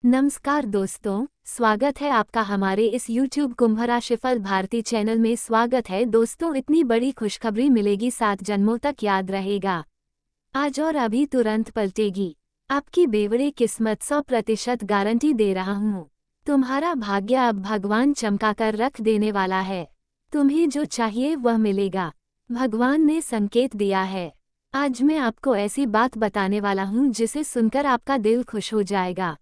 नमस्कार दोस्तों, स्वागत है आपका हमारे इस YouTube कुंभ राशिफल भारती चैनल में। स्वागत है दोस्तों, इतनी बड़ी खुशखबरी मिलेगी 7 जन्मों तक याद रहेगा। आज और अभी तुरंत पलटेगी आपकी बेवड़े किस्मत। 100% गारंटी दे रहा हूँ। तुम्हारा भाग्य अब भगवान चमका कर रख देने वाला है। तुम्हें जो चाहिए वह मिलेगा। भगवान ने संकेत दिया है। आज मैं आपको ऐसी बात बताने वाला हूँ जिसे सुनकर आपका दिल खुश हो जाएगा,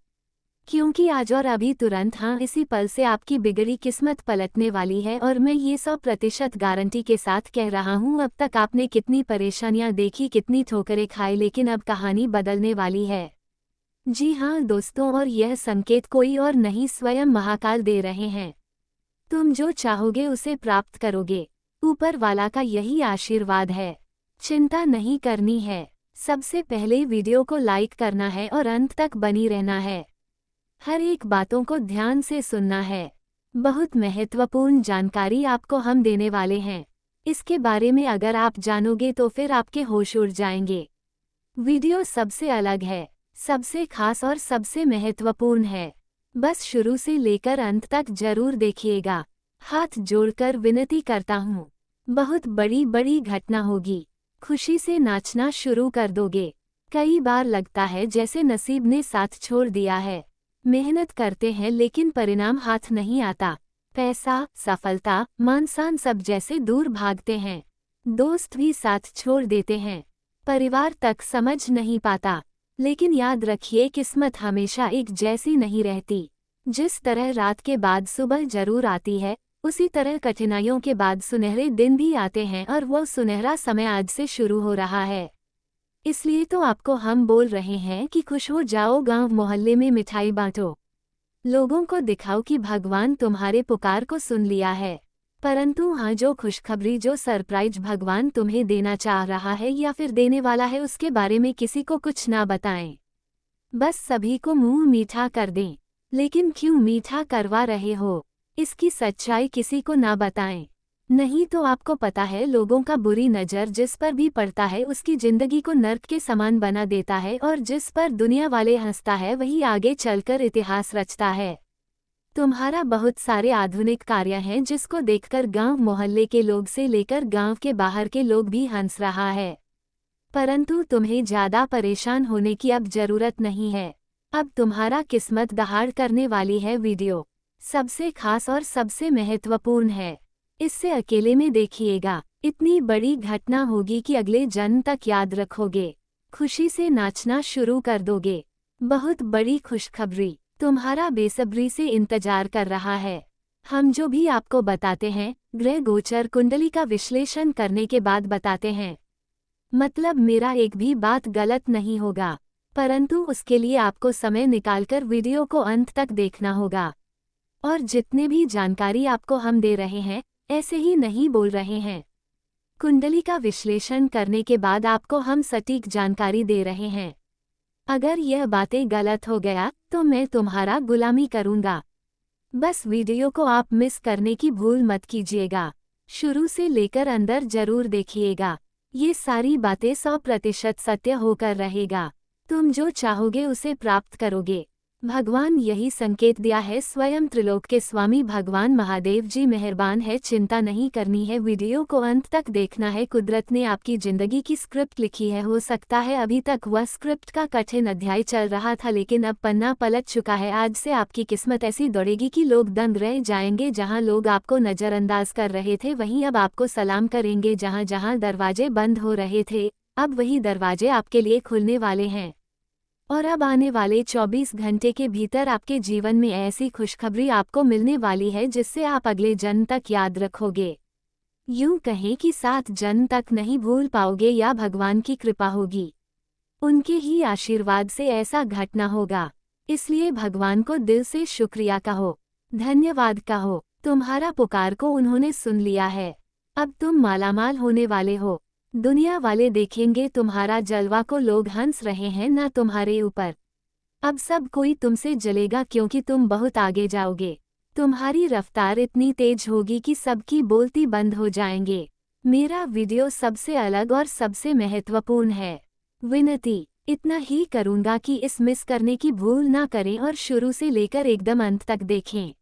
क्योंकि आज और अभी तुरंत इसी पल से आपकी बिगड़ी किस्मत पलटने वाली है। और मैं ये 100% गारंटी के साथ कह रहा हूँ। अब तक आपने कितनी परेशानियां देखी, कितनी ठोकरें खाई, लेकिन अब कहानी बदलने वाली है। जी हाँ दोस्तों, और यह संकेत कोई और नहीं, स्वयं महाकाल दे रहे हैं। तुम जो चाहोगे उसे प्राप्त करोगे। ऊपर वाला का यही आशीर्वाद है। चिंता नहीं करनी है। सबसे पहले वीडियो को लाइक करना है और अंत तक बनी रहना है। हर एक बातों को ध्यान से सुनना है। बहुत महत्वपूर्ण जानकारी आपको हम देने वाले हैं। इसके बारे में अगर आप जानोगे तो फिर आपके होश उड़ जाएंगे। वीडियो सबसे अलग है, सबसे खास और सबसे महत्वपूर्ण है। बस शुरू से लेकर अंत तक जरूर देखिएगा। हाथ जोड़कर विनती करता हूँ। बहुत बड़ी बड़ी घटना होगी। खुशी से नाचना शुरू कर दोगे। कई बार लगता है जैसे नसीब ने साथ छोड़ दिया है। मेहनत करते हैं लेकिन परिणाम हाथ नहीं आता। पैसा, सफलता, मान सम्मान सब जैसे दूर भागते हैं। दोस्त भी साथ छोड़ देते हैं। परिवार तक समझ नहीं पाता। लेकिन याद रखिए, किस्मत हमेशा एक जैसी नहीं रहती। जिस तरह रात के बाद सुबह जरूर आती है, उसी तरह कठिनाइयों के बाद सुनहरे दिन भी आते हैं। और वो सुनहरा समय आज से शुरू हो रहा है। इसलिए तो आपको हम बोल रहे हैं कि खुश हो जाओ। गांव मोहल्ले में मिठाई बांटो। लोगों को दिखाओ कि भगवान तुम्हारे पुकार को सुन लिया है। परंतु जो खुशखबरी, जो सरप्राइज भगवान तुम्हें देना चाह रहा है या फिर देने वाला है, उसके बारे में किसी को कुछ ना बताएं। बस सभी को मुंह मीठा कर दें। लेकिन क्यों मीठा करवा रहे हो, इसकी सच्चाई किसी को ना बताएं। नहीं तो आपको पता है, लोगों का बुरी नज़र जिस पर भी पड़ता है उसकी जिंदगी को नर्क के समान बना देता है। और जिस पर दुनिया वाले हंसता है वही आगे चलकर इतिहास रचता है। तुम्हारा बहुत सारे आधुनिक कार्य हैं जिसको देखकर गांव मोहल्ले के लोग से लेकर गांव के बाहर के लोग भी हंस रहा है। परंतु तुम्हें ज्यादा परेशान होने की अब जरूरत नहीं है। अब तुम्हारा किस्मत दहाड़ करने वाली है। वीडियो सबसे खास और सबसे महत्वपूर्ण है। इससे अकेले में देखिएगा। इतनी बड़ी घटना होगी कि अगले जन्म तक याद रखोगे। खुशी से नाचना शुरू कर दोगे। बहुत बड़ी खुशखबरी तुम्हारा बेसब्री से इंतजार कर रहा है। हम जो भी आपको बताते हैं, ग्रह गोचर कुंडली का विश्लेषण करने के बाद बताते हैं। मतलब मेरा एक भी बात गलत नहीं होगा, परंतु उसके लिए आपको समय निकालकर वीडियो को अंत तक देखना होगा। और जितने भी जानकारी आपको हम दे रहे हैं, ऐसे ही नहीं बोल रहे हैं। कुंडली का विश्लेषण करने के बाद आपको हम सटीक जानकारी दे रहे हैं। अगर यह बातें गलत हो गया तो मैं तुम्हारा गुलामी करूंगा। बस वीडियो को आप मिस करने की भूल मत कीजिएगा। शुरू से लेकर अंदर जरूर देखिएगा। ये सारी बातें 100% सत्य होकर रहेगा। तुम जो चाहोगे उसे प्राप्त करोगे। भगवान यही संकेत दिया है। स्वयं त्रिलोक के स्वामी भगवान महादेव जी मेहरबान है। चिंता नहीं करनी है, वीडियो को अंत तक देखना है। कुदरत ने आपकी जिंदगी की स्क्रिप्ट लिखी है। हो सकता है अभी तक वह स्क्रिप्ट का कठिन अध्याय चल रहा था, लेकिन अब पन्ना पलट चुका है। आज से आपकी किस्मत ऐसी दौड़ेगी कि लोग दंग रह जाएंगे। जहां लोग आपको नजरअंदाज कर रहे थे वहीं अब आपको सलाम करेंगे। जहां जहां दरवाजे बंद हो रहे थे, अब वही दरवाजे आपके लिए खुलने वाले हैं। और अब आने वाले 24 घंटे के भीतर आपके जीवन में ऐसी खुशखबरी आपको मिलने वाली है जिससे आप अगले जन्म तक याद रखोगे। यूं कहें कि 7 जन्म तक नहीं भूल पाओगे, या भगवान की कृपा होगी। उनके ही आशीर्वाद से ऐसा घटना होगा। इसलिए भगवान को दिल से शुक्रिया कहो, धन्यवाद कहो। तुम्हारा पुकार को उन्होंने सुन लिया है। अब तुम मालामाल होने वाले हो। दुनिया वाले देखेंगे तुम्हारा जलवा को। लोग हंस रहे हैं ना तुम्हारे ऊपर। अब सब कोई तुमसे जलेगा क्योंकि तुम बहुत आगे जाओगे। तुम्हारी रफ्तार इतनी तेज होगी कि सबकी बोलती बंद हो जाएंगे। मेरा वीडियो सबसे अलग और सबसे महत्वपूर्ण है। विनती, इतना ही करूँगा कि इस मिस करने की भूल ना करें और शुरू से लेकर एकदम अंत तक देखें।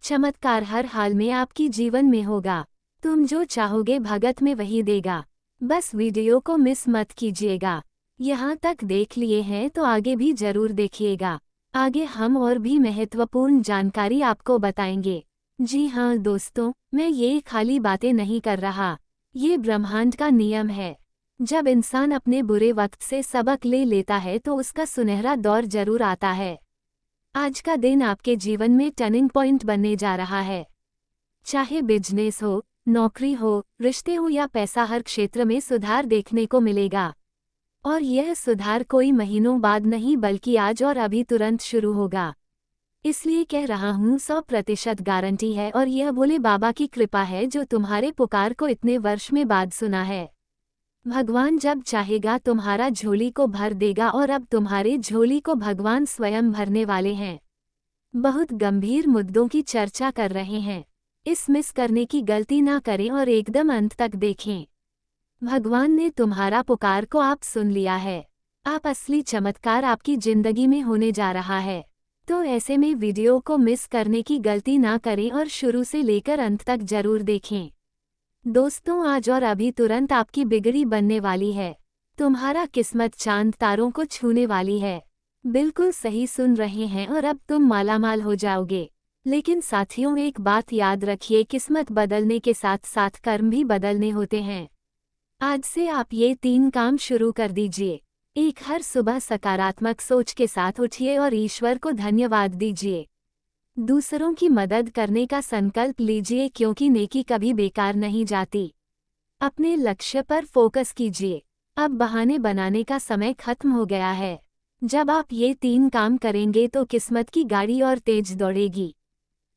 चमत्कार हर हाल में आपकी जीवन में होगा। तुम जो चाहोगे भगत में वही देगा। बस वीडियो को मिस मत कीजिएगा। यहाँ तक देख लिए हैं तो आगे भी जरूर देखिएगा। आगे हम और भी महत्वपूर्ण जानकारी आपको बताएंगे। जी हाँ दोस्तों, मैं ये खाली बातें नहीं कर रहा। ये ब्रह्मांड का नियम है। जब इंसान अपने बुरे वक्त से सबक ले लेता है तो उसका सुनहरा दौर जरूर आता है। आज का दिन आपके जीवन में टर्निंग पॉइंट बनने जा रहा है। चाहे बिजनेस हो, नौकरी हो, रिश्ते हो या पैसा, हर क्षेत्र में सुधार देखने को मिलेगा। और यह सुधार कोई महीनों बाद नहीं बल्कि आज और अभी तुरंत शुरू होगा। इसलिए कह रहा हूँ 100% गारंटी है और यह भोले बाबा की कृपा है जो तुम्हारे पुकार को इतने वर्ष में बाद सुना है। भगवान जब चाहेगा तुम्हारा झोली को भर देगा और अब तुम्हारे झोली को भगवान स्वयं भरने वाले हैं। बहुत गंभीर मुद्दों की चर्चा कर रहे हैं। इस मिस करने की गलती ना करें और एकदम अंत तक देखें। भगवान ने तुम्हारा पुकार को आप सुन लिया है। आप असली चमत्कार आपकी जिंदगी में होने जा रहा है। तो ऐसे में वीडियो को मिस करने की गलती ना करें और शुरू से लेकर अंत तक जरूर देखें। दोस्तों, आज और अभी तुरंत आपकी बिगड़ी बनने वाली है। तुम्हारा किस्मत चांद तारों को छूने वाली है। बिल्कुल सही सुन रहे हैं और अब तुम मालामाल हो जाओगे। लेकिन साथियों, एक बात याद रखिए, किस्मत बदलने के साथ साथ कर्म भी बदलने होते हैं। आज से आप ये 3 काम शुरू कर दीजिए। एक, हर सुबह सकारात्मक सोच के साथ उठिए और ईश्वर को धन्यवाद दीजिए। दूसरों की मदद करने का संकल्प लीजिए क्योंकि नेकी कभी बेकार नहीं जाती। अपने लक्ष्य पर फोकस कीजिए। अब बहाने बनाने का समय खत्म हो गया है। जब आप ये 3 काम करेंगे तो किस्मत की गाड़ी और तेज दौड़ेगी।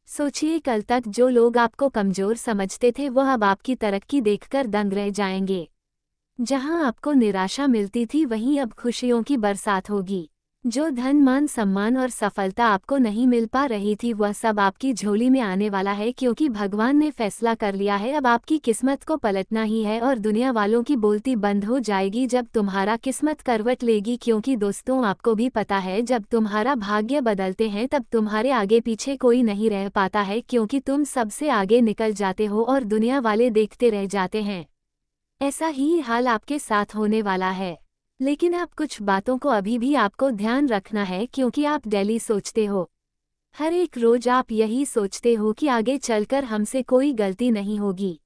सोचिए, कल तक जो लोग आपको कमजोर समझते थे वह अब आपकी तरक्की देखकर दंग रह जाएंगे। जहां आपको निराशा मिलती थी वहीं अब खुशियों की बरसात होगी। जो धन, मान, सम्मान और सफलता आपको नहीं मिल पा रही थी वह सब आपकी झोली में आने वाला है क्योंकि भगवान ने फैसला कर लिया है। अब आपकी किस्मत को पलटना ही है और दुनिया वालों की बोलती बंद हो जाएगी जब तुम्हारा किस्मत करवट लेगी। क्योंकि दोस्तों, आपको भी पता है जब तुम्हारा भाग्य बदलते हैं तब तुम्हारे आगे पीछे कोई नहीं रह पाता है क्योंकि तुम सबसे आगे निकल जाते हो और दुनिया वाले देखते रह जाते हैं। ऐसा ही हाल आपके साथ होने वाला है। लेकिन अब कुछ बातों को अभी भी आपको ध्यान रखना है क्योंकि आप डेली सोचते हो। हर एक रोज आप यही सोचते हो कि आगे चलकर हमसे कोई गलती नहीं होगी।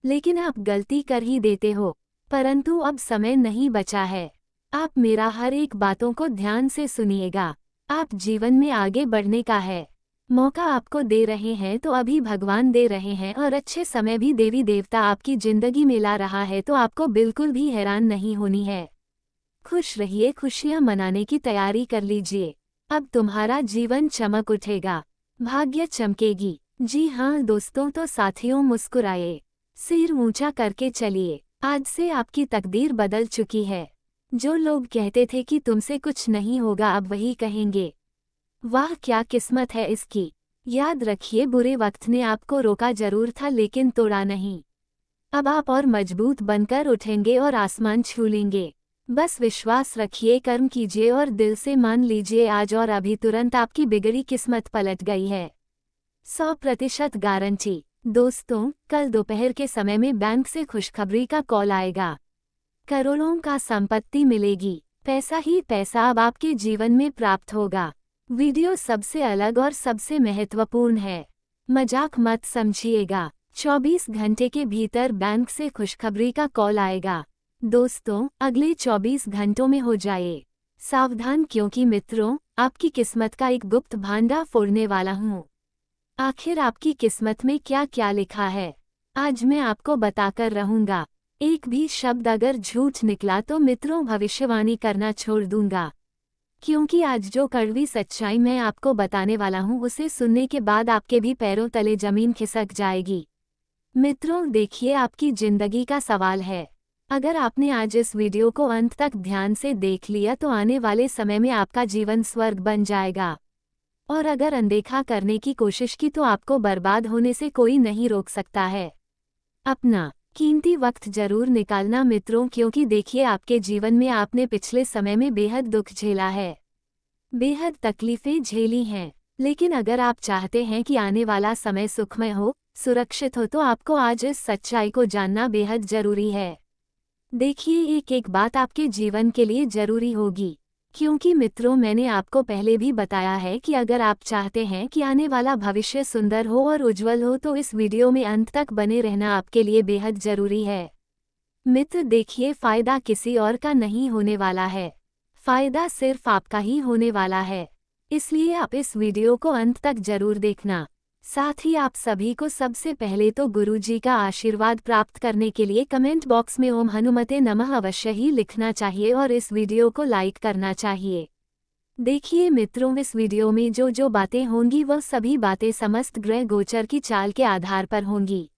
लेकिन आप गलती कर ही देते हो। परंतु अब समय नहीं बचा है। आप मेरा हर एक बातों को ध्यान से सुनिएगा। आप जीवन में आगे बढ़ने का है। मौका आपको दे रहे हैं तो अभी भगवान दे रहे हैं और अच्छे समय भी देवी देवता आपकी जिंदगी में ला रहा है तो आपको बिल्कुल भी हैरान नहीं होनी है। खुश रहिए, खुशियां मनाने की तैयारी कर लीजिए। अब तुम्हारा जीवन चमक उठेगा, भाग्य चमकेगी। जी हाँ दोस्तों, तो साथियों मुस्कुराए, सिर ऊंचा करके चलिए। आज से आपकी तकदीर बदल चुकी है। जो लोग कहते थे कि तुमसे कुछ नहीं होगा अब वही कहेंगे, वाह क्या किस्मत है इसकी। याद रखिए, बुरे वक्त ने आपको रोका जरूर था लेकिन तोड़ा नहीं। अब आप और मजबूत बनकर उठेंगे और आसमान छू लेंगे। बस विश्वास रखिए, कर्म कीजिए और दिल से मान लीजिए आज और अभी तुरंत आपकी बिगड़ी किस्मत पलट गई है। 100% गारंटी। दोस्तों, कल दोपहर के समय में बैंक से खुशखबरी का कॉल आएगा। करोड़ों का संपत्ति मिलेगी। पैसा ही पैसा अब आपके जीवन में प्राप्त होगा। वीडियो सबसे अलग और सबसे महत्वपूर्ण है। मजाक मत समझिएगा। 24 घंटे के भीतर बैंक से खुशखबरी का कॉल आएगा। दोस्तों, अगले 24 घंटों में हो जाए सावधान क्योंकि मित्रों, आपकी किस्मत का एक गुप्त भांडा फोड़ने वाला हूँ। आखिर आपकी किस्मत में क्या क्या लिखा है आज मैं आपको बताकर रहूंगा। एक भी शब्द अगर झूठ निकला तो मित्रों भविष्यवाणी करना छोड़ दूंगा, क्योंकि आज जो कड़वी सच्चाई मैं आपको बताने वाला हूँ उसे सुनने के बाद आपके भी पैरों तले जमीन खिसक जाएगी। मित्रों देखिए, आपकी जिंदगी का सवाल है। अगर आपने आज इस वीडियो को अंत तक ध्यान से देख लिया तो आने वाले समय में आपका जीवन स्वर्ग बन जाएगा। और अगर अनदेखा करने की कोशिश की तो आपको बर्बाद होने से कोई नहीं रोक सकता है। अपना कीमती वक्त जरूर निकालना मित्रों, क्योंकि देखिए आपके जीवन में आपने पिछले समय में बेहद दुख झेला है, बेहद तकलीफें झेली हैं। लेकिन अगर आप चाहते हैं कि आने वाला समय सुखमय हो, सुरक्षित हो, तो आपको आज इस सच्चाई को जानना बेहद जरूरी है। देखिए एक एक बात आपके जीवन के लिए जरूरी होगी, क्योंकि मित्रों मैंने आपको पहले भी बताया है कि अगर आप चाहते हैं कि आने वाला भविष्य सुंदर हो और उज्जवल हो तो इस वीडियो में अंत तक बने रहना आपके लिए बेहद जरूरी है। मित्र देखिए, फायदा किसी और का नहीं होने वाला है, फायदा सिर्फ आपका ही होने वाला है। इसलिए आप इस वीडियो को अंत तक जरूर देखना। साथ ही आप सभी को सबसे पहले तो गुरुजी का आशीर्वाद प्राप्त करने के लिए कमेंट बॉक्स में ओम हनुमते नमः अवश्य ही लिखना चाहिए और इस वीडियो को लाइक करना चाहिए। देखिए मित्रों, इस वीडियो में जो बातें होंगी वह सभी बातें समस्त ग्रह गोचर की चाल के आधार पर होंगी।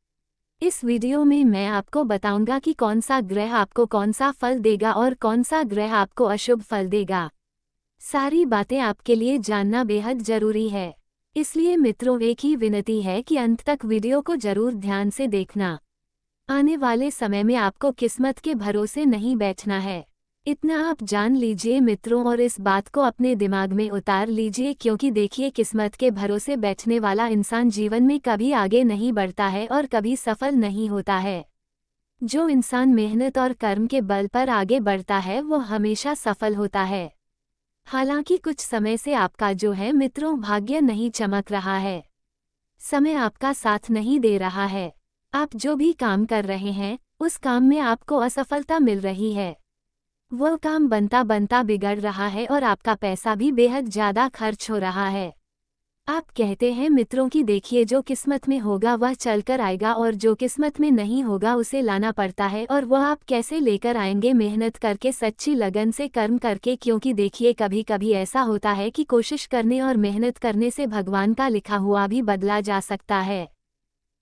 इस वीडियो में मैं आपको बताऊंगा कि कौन सा ग्रह आपको कौन सा फल देगा और कौन सा ग्रह आपको अशुभ फल देगा। सारी बातें आपके लिए जानना बेहद जरूरी है। इसलिए मित्रों एक ही विनती है कि अंत तक वीडियो को जरूर ध्यान से देखना। आने वाले समय में आपको किस्मत के भरोसे नहीं बैठना है, इतना आप जान लीजिए मित्रों, और इस बात को अपने दिमाग में उतार लीजिए, क्योंकि देखिए किस्मत के भरोसे बैठने वाला इंसान जीवन में कभी आगे नहीं बढ़ता है और कभी सफल नहीं होता है। जो इंसान मेहनत और कर्म के बल पर आगे बढ़ता है वो हमेशा सफल होता है। हालांकि कुछ समय से आपका जो है मित्रों भाग्य नहीं चमक रहा है, समय आपका साथ नहीं दे रहा है। आप जो भी काम कर रहे हैं उस काम में आपको असफलता मिल रही है, वह काम बनता बनता बिगड़ रहा है और आपका पैसा भी बेहद ज़्यादा खर्च हो रहा है। आप कहते हैं मित्रों कि देखिए जो किस्मत में होगा वह चलकर आएगा और जो किस्मत में नहीं होगा उसे लाना पड़ता है, और वह आप कैसे लेकर आएंगे? मेहनत करके, सच्ची लगन से कर्म करके, क्योंकि देखिए कभी कभी ऐसा होता है कि कोशिश करने और मेहनत करने से भगवान का लिखा हुआ भी बदला जा सकता है।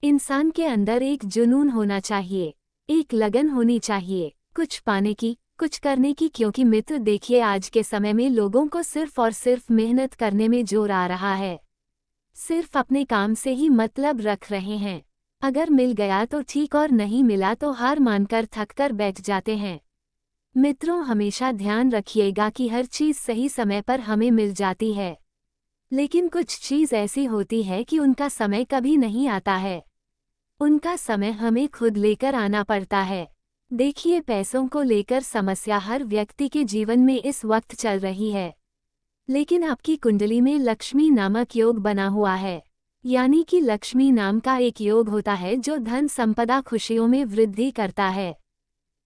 इंसान के अंदर एक जुनून होना चाहिए, एक लगन होनी चाहिए कुछ पाने की, कुछ करने की, क्योंकि मित्र देखिए आज के समय में लोगों को सिर्फ और सिर्फ मेहनत करने में जोर आ रहा है, सिर्फ अपने काम से ही मतलब रख रहे हैं। अगर मिल गया तो ठीक और नहीं मिला तो हार मानकर थक कर बैठ जाते हैं। मित्रों हमेशा ध्यान रखिएगा कि हर चीज़ सही समय पर हमें मिल जाती है, लेकिन कुछ चीज़ ऐसी होती है कि उनका समय कभी नहीं आता है, उनका समय हमें खुद लेकर आना पड़ता है। देखिए पैसों को लेकर समस्या हर व्यक्ति के जीवन में इस वक्त चल रही है, लेकिन आपकी कुंडली में लक्ष्मी नामक योग बना हुआ है, यानी कि लक्ष्मी नाम का एक योग होता है जो धन संपदा खुशियों में वृद्धि करता है,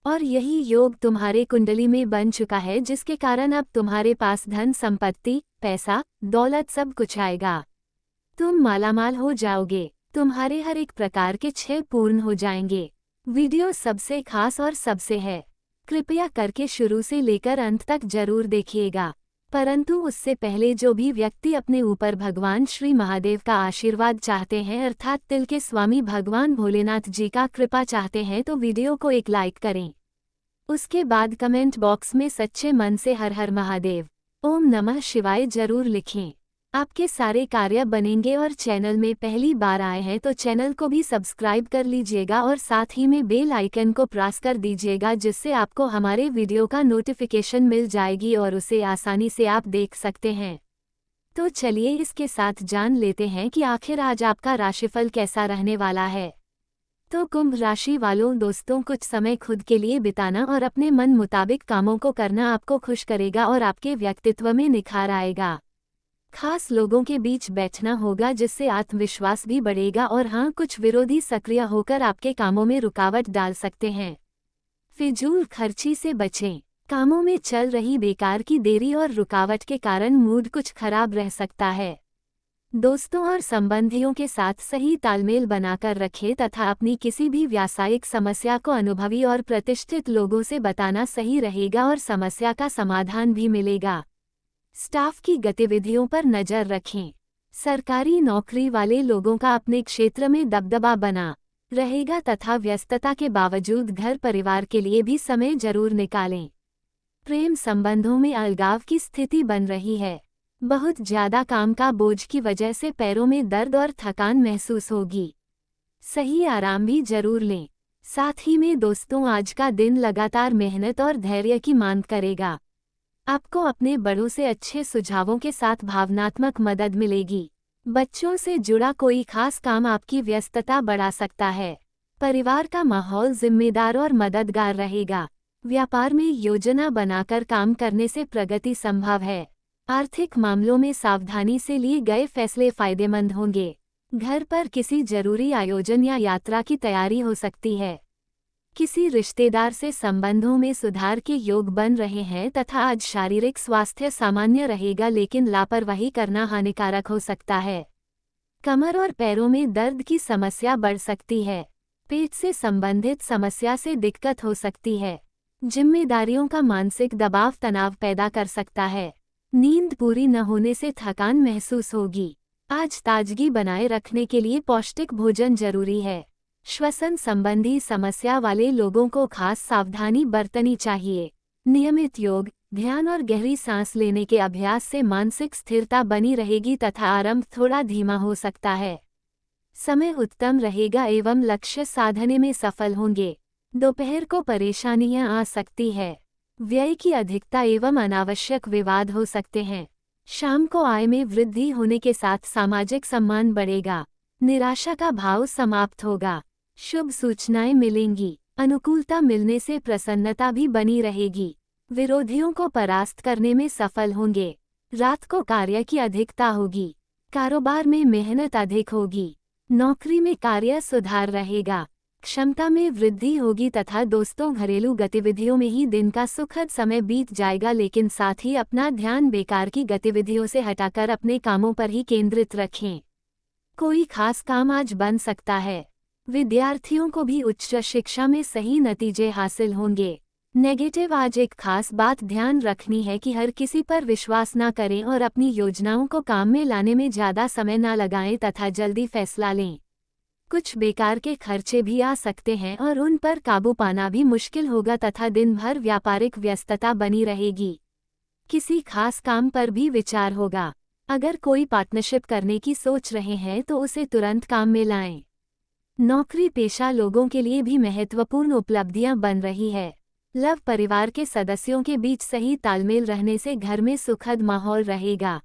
और यही योग तुम्हारे कुंडली में बन चुका है, जिसके कारण अब तुम्हारे पास धन संपत्ति, पैसा, दौलत सब कुछ आएगा। तुम मालामाल हो जाओगे, तुम्हारे हर एक प्रकार के इच्छा पूर्ण हो जाएंगे। वीडियो सबसे खास और सबसे है, कृपया करके शुरू से लेकर अंत तक जरूर देखिएगा। परंतु उससे पहले जो भी व्यक्ति अपने ऊपर भगवान श्री महादेव का आशीर्वाद चाहते हैं, अर्थात तिल के स्वामी भगवान भोलेनाथ जी का कृपा चाहते हैं, तो वीडियो को एक लाइक करें। उसके बाद कमेंट बॉक्स में सच्चे मन से हर हर महादेव, ओम नमः शिवाय जरूर लिखें। आपके सारे कार्य बनेंगे। और चैनल में पहली बार आए हैं तो चैनल को भी सब्सक्राइब कर लीजिएगा और साथ ही में बेल आइकन को प्रेस कर दीजिएगा, जिससे आपको हमारे वीडियो का नोटिफिकेशन मिल जाएगी और उसे आसानी से आप देख सकते हैं। तो चलिए इसके साथ जान लेते हैं कि आखिर आज आपका राशिफल कैसा रहने वाला है। तो कुंभ राशि वालों दोस्तों, कुछ समय खुद के लिए बिताना और अपने मन मुताबिक कामों को करना आपको खुश करेगा और आपके व्यक्तित्व में निखार आएगा। खास लोगों के बीच बैठना होगा जिससे आत्मविश्वास भी बढ़ेगा, और हाँ कुछ विरोधी सक्रिय होकर आपके कामों में रुकावट डाल सकते हैं। फिजूल खर्ची से बचें। कामों में चल रही बेकार की देरी और रुकावट के कारण मूड कुछ खराब रह सकता है। दोस्तों और संबंधियों के साथ सही तालमेल बनाकर रखें तथा अपनी किसी भी व्यावसायिक समस्या को अनुभवी और प्रतिष्ठित लोगों से बताना सही रहेगा और समस्या का समाधान भी मिलेगा। स्टाफ की गतिविधियों पर नजर रखें। सरकारी नौकरी वाले लोगों का अपने क्षेत्र में दबदबा बना रहेगा तथा व्यस्तता के बावजूद घर परिवार के लिए भी समय जरूर निकालें। प्रेम संबंधों में अलगाव की स्थिति बन रही है। बहुत ज्यादा काम का बोझ की वजह से पैरों में दर्द और थकान महसूस होगी। सही आराम भी जरूर लें। साथ ही में दोस्तों, आज का दिन लगातार मेहनत और धैर्य की मांग करेगा। आपको अपने बड़ों से अच्छे सुझावों के साथ भावनात्मक मदद मिलेगी। बच्चों से जुड़ा कोई खास काम आपकी व्यस्तता बढ़ा सकता है। परिवार का माहौल जिम्मेदार और मददगार रहेगा। व्यापार में योजना बनाकर काम करने से प्रगति संभव है। आर्थिक मामलों में सावधानी से लिए गए फैसले फायदेमंद होंगे। घर पर किसी जरूरी आयोजन या यात्रा की तैयारी हो सकती है। किसी रिश्तेदार से संबंधों में सुधार के योग बन रहे हैं तथा आज शारीरिक स्वास्थ्य सामान्य रहेगा, लेकिन लापरवाही करना हानिकारक हो सकता है। कमर और पैरों में दर्द की समस्या बढ़ सकती है। पेट से संबंधित समस्या से दिक्कत हो सकती है। जिम्मेदारियों का मानसिक दबाव तनाव पैदा कर सकता है। नींद पूरी न होने से थकान महसूस होगी। आज ताजगी बनाए रखने के लिए पौष्टिक भोजन जरूरी है। श्वसन संबंधी समस्या वाले लोगों को खास सावधानी बरतनी चाहिए। नियमित योग, ध्यान और गहरी सांस लेने के अभ्यास से मानसिक स्थिरता बनी रहेगी तथा आरंभ थोड़ा धीमा हो सकता है। समय उत्तम रहेगा एवं लक्ष्य साधने में सफल होंगे। दोपहर को परेशानियां आ सकती है। व्यय की अधिकता एवं अनावश्यक विवाद हो सकते हैं। शाम को आय में वृद्धि होने के साथ सामाजिक सम्मान बढ़ेगा। निराशा का भाव समाप्त होगा। शुभ सूचनाएं मिलेंगी। अनुकूलता मिलने से प्रसन्नता भी बनी रहेगी। विरोधियों को परास्त करने में सफल होंगे। रात को कार्य की अधिकता होगी। कारोबार में मेहनत अधिक होगी। नौकरी में कार्य सुधार रहेगा। क्षमता में वृद्धि होगी तथा दोस्तों, घरेलू गतिविधियों में ही दिन का सुखद समय बीत जाएगा, लेकिन साथ ही अपना ध्यान बेकार की गतिविधियों से हटाकर अपने कामों पर ही केंद्रित रखें। कोई खास काम आज बन सकता है। विद्यार्थियों को भी उच्च शिक्षा में सही नतीजे हासिल होंगे। नेगेटिव, आज एक खास बात ध्यान रखनी है कि हर किसी पर विश्वास न करें और अपनी योजनाओं को काम में लाने में ज़्यादा समय न लगाएं तथा जल्दी फैसला लें। कुछ बेकार के खर्चे भी आ सकते हैं और उन पर काबू पाना भी मुश्किल होगा तथा दिन भर व्यापारिक व्यस्तता बनी रहेगी। किसी खास काम पर भी विचार होगा। अगर कोई पार्टनरशिप करने की सोच रहे हैं तो उसे तुरंत काम में लाएं। नौकरी पेशा लोगों के लिए भी महत्वपूर्ण उपलब्धियां बन रही है। लव परिवार के सदस्यों के बीच सही तालमेल रहने से घर में सुखद माहौल रहेगा।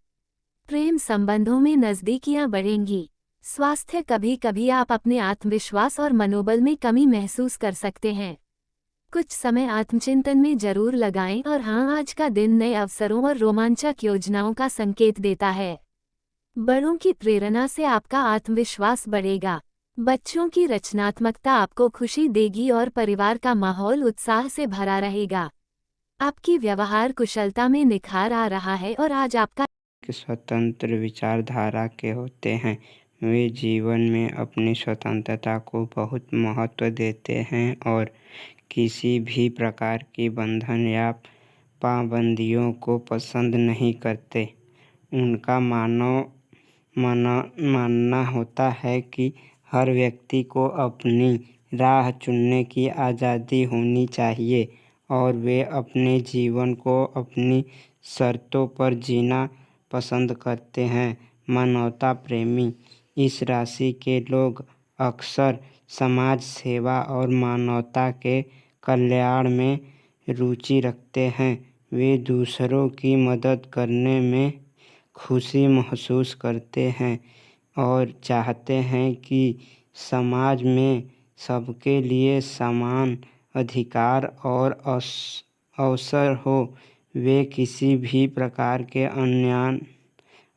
प्रेम संबंधों में नज़दीकियां बढ़ेंगी। स्वास्थ्य, कभी कभी आप अपने आत्मविश्वास और मनोबल में कमी महसूस कर सकते हैं। कुछ समय आत्मचिंतन में जरूर लगाएं और हाँ, आज का दिन नए अवसरों और रोमांचक योजनाओं का संकेत देता है। बड़ों की प्रेरणा से आपका आत्मविश्वास बढ़ेगा। बच्चों की रचनात्मकता आपको खुशी देगी और परिवार का माहौल उत्साह से भरा रहेगा। आपकी व्यवहार कुशलता में निखार आ रहा है और आज आपका स्वतंत्र विचारधारा के होते हैं। वे जीवन में अपनी स्वतंत्रता को बहुत महत्व देते हैं और किसी भी प्रकार की बंधन या पाबंदियों को पसंद नहीं करते। उनका मानना होता है कि हर व्यक्ति को अपनी राह चुनने की आज़ादी होनी चाहिए और वे अपने जीवन को अपनी शर्तों पर जीना पसंद करते हैं। मानवता प्रेमी, इस राशि के लोग अक्सर समाज सेवा और मानवता के कल्याण में रुचि रखते हैं। वे दूसरों की मदद करने में खुशी महसूस करते हैं और चाहते हैं कि समाज में सबके लिए समान अधिकार और अवसर हो। वे किसी भी प्रकार के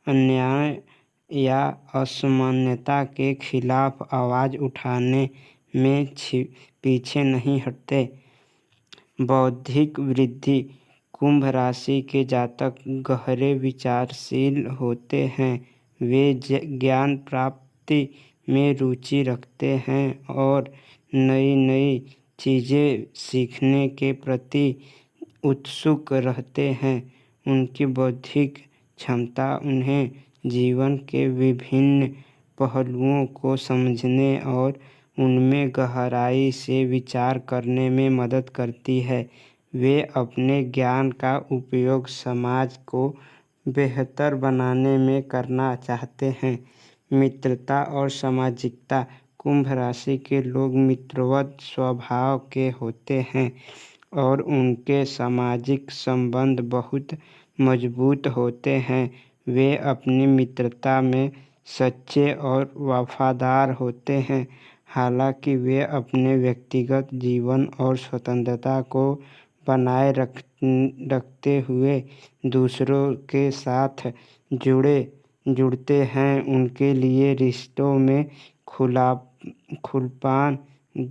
अन्याय या असमानता के खिलाफ आवाज़ उठाने में पीछे नहीं हटते। बौद्धिक वृद्धि, कुंभ राशि के जातक गहरे विचारशील होते हैं। वे ज्ञान प्राप्ति में रुचि रखते हैं और नई नई चीज़ें सीखने के प्रति उत्सुक रहते हैं। उनकी बौद्धिक क्षमता उन्हें जीवन के विभिन्न पहलुओं को समझने और उनमें गहराई से विचार करने में मदद करती है। वे अपने ज्ञान का उपयोग समाज को बेहतर बनाने में करना चाहते हैं। मित्रता और सामाजिकता, कुंभ राशि के लोग मित्रवत स्वभाव के होते हैं और उनके सामाजिक संबंध बहुत मजबूत होते हैं। वे अपनी मित्रता में सच्चे और वफादार होते हैं। हालांकि वे अपने व्यक्तिगत जीवन और स्वतंत्रता को बनाए रखते हुए दूसरों के साथ जुड़ते हैं। उनके लिए रिश्तों में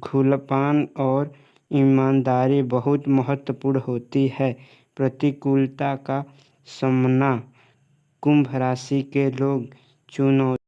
खुलापन और ईमानदारी बहुत महत्वपूर्ण होती है। प्रतिकूलता का सामना कुंभ राशि के लोग चुनौती